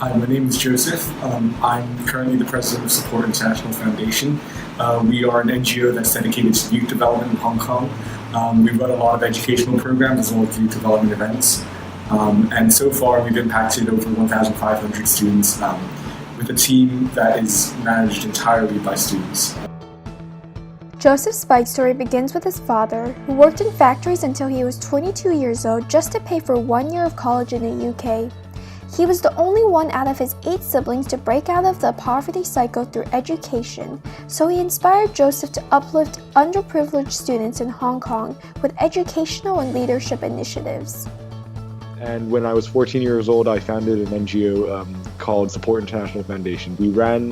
Hi, my name is Joseph. I'm currently the president of Support International Foundation. We are an NGO that's dedicated to youth development in Hong Kong. We've run a lot of educational programs as well as youth development events. And so far, we've impacted over 1,500 students with a team that is managed entirely by students. Joseph's spike story begins with his father, who worked in factories until he was 22 years old just to pay for 1 year of college in the UK. He was the only one out of his 8 siblings to break out of the poverty cycle through education, so he inspired Joseph to uplift underprivileged students in Hong Kong with educational and leadership initiatives. And when I was 14 years old, I founded an NGO called Support International Foundation. We ran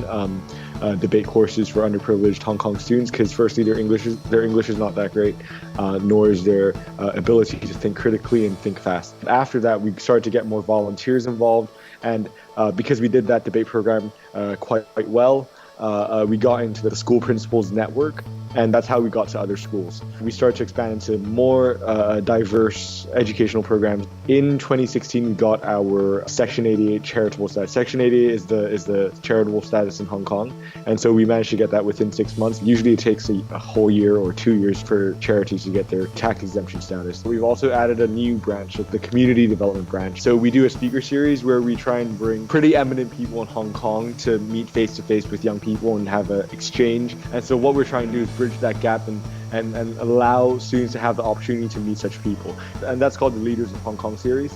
debate courses for underprivileged Hong Kong students because firstly, their English is not that great, nor is their ability to think critically and think fast. After that, we started to get more volunteers involved, and because we did that debate program quite well, we got into the school principals network, and that's how we got to other schools. We started to expand into more diverse educational programs. In 2016, we got our Section 88 charitable status. Section 88 is the charitable status in Hong Kong, and so we managed to get that within 6 months. Usually it takes a whole year or 2 years for charities to get their tax exemption status. We've also added a new branch, the community development branch. So we do a speaker series where we try and bring pretty eminent people in Hong Kong to meet face-to-face with young people and have an exchange. And so what we're trying to do is bridge that gap and allow students to have the opportunity to meet such people. And that's called the Leaders of Hong Kong series.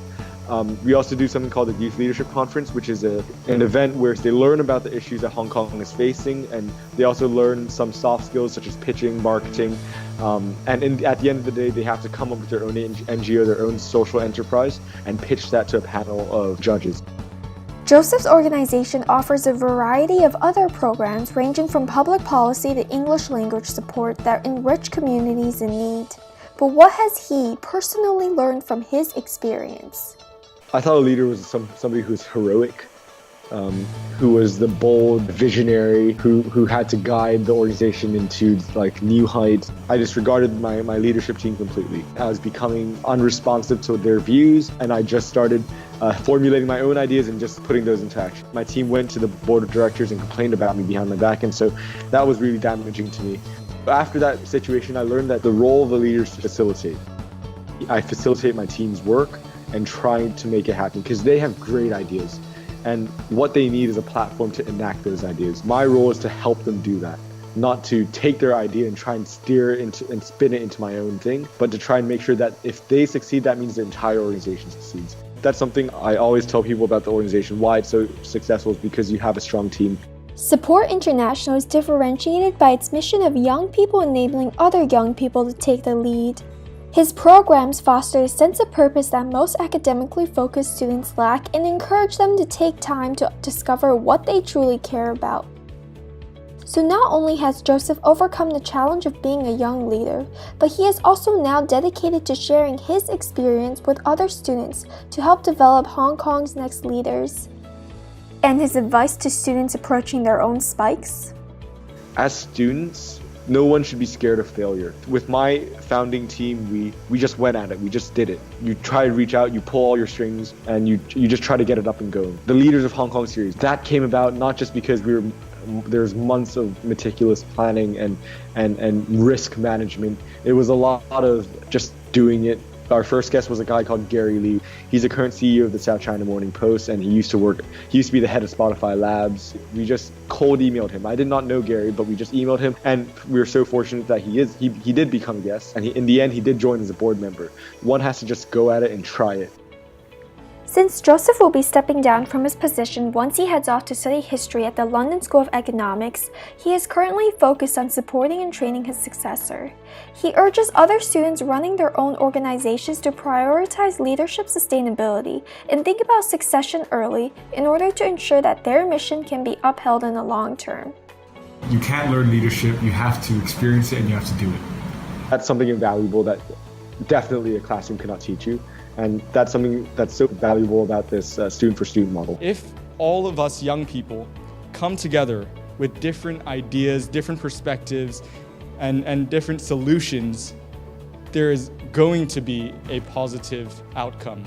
We also do something called the Youth Leadership Conference, which is an event where they learn about the issues that Hong Kong is facing, and they also learn some soft skills such as pitching, marketing, and at the end of the day, they have to come up with their own NGO, their own social enterprise, and pitch that to a panel of judges. Joseph's organization offers a variety of other programs ranging from public policy to English language support that enrich communities in need. But what has he personally learned from his experience? I thought a leader was somebody who's heroic, who was the bold visionary, who had to guide the organization into new heights. I disregarded my leadership team completely. I was becoming unresponsive to their views, and I just started formulating my own ideas and just putting those into action. My team went to the board of directors and complained about me behind my back, and so that was really damaging to me. After that situation, I learned that the role of the leader is to facilitate. I facilitate my team's work and try to make it happen because they have great ideas, and what they need is a platform to enact those ideas. My role is to help them do that, not to take their idea and try and steer it and spin it into my own thing, but to try and make sure that if they succeed, that means the entire organization succeeds. That's something I always tell people about the organization, why it's so successful is because you have a strong team. Support International is differentiated by its mission of young people enabling other young people to take the lead. His programs foster a sense of purpose that most academically focused students lack and encourage them to take time to discover what they truly care about. So not only has Joseph overcome the challenge of being a young leader, but he is also now dedicated to sharing his experience with other students to help develop Hong Kong's next leaders. And his advice to students approaching their own spikes? As students, no one should be scared of failure. With my founding team, we just went at it. We just did it. You try to reach out, you pull all your strings, and you just try to get it up and going. The Leaders of Hong Kong series, that came about not just because there's months of meticulous planning and risk management. It was a lot of just doing it. Our first guest was a guy called Gary Lee. He's the current CEO of the South China Morning Post, and he used to be the head of Spotify Labs. We just cold emailed him. I did not know Gary, but we just emailed him, and we were so fortunate that he did become a guest, and in the end he did join as a board member. One has to just go at it and try it. Since Joseph will be stepping down from his position once he heads off to study history at the London School of Economics, he is currently focused on supporting and training his successor. He urges other students running their own organizations to prioritize leadership sustainability and think about succession early in order to ensure that their mission can be upheld in the long term. You can't learn leadership, you have to experience it and you have to do it. That's something invaluable that definitely a classroom cannot teach you. And that's something that's so valuable about this student-for-student model. If all of us young people come together with different ideas, different perspectives, and different solutions, there is going to be a positive outcome.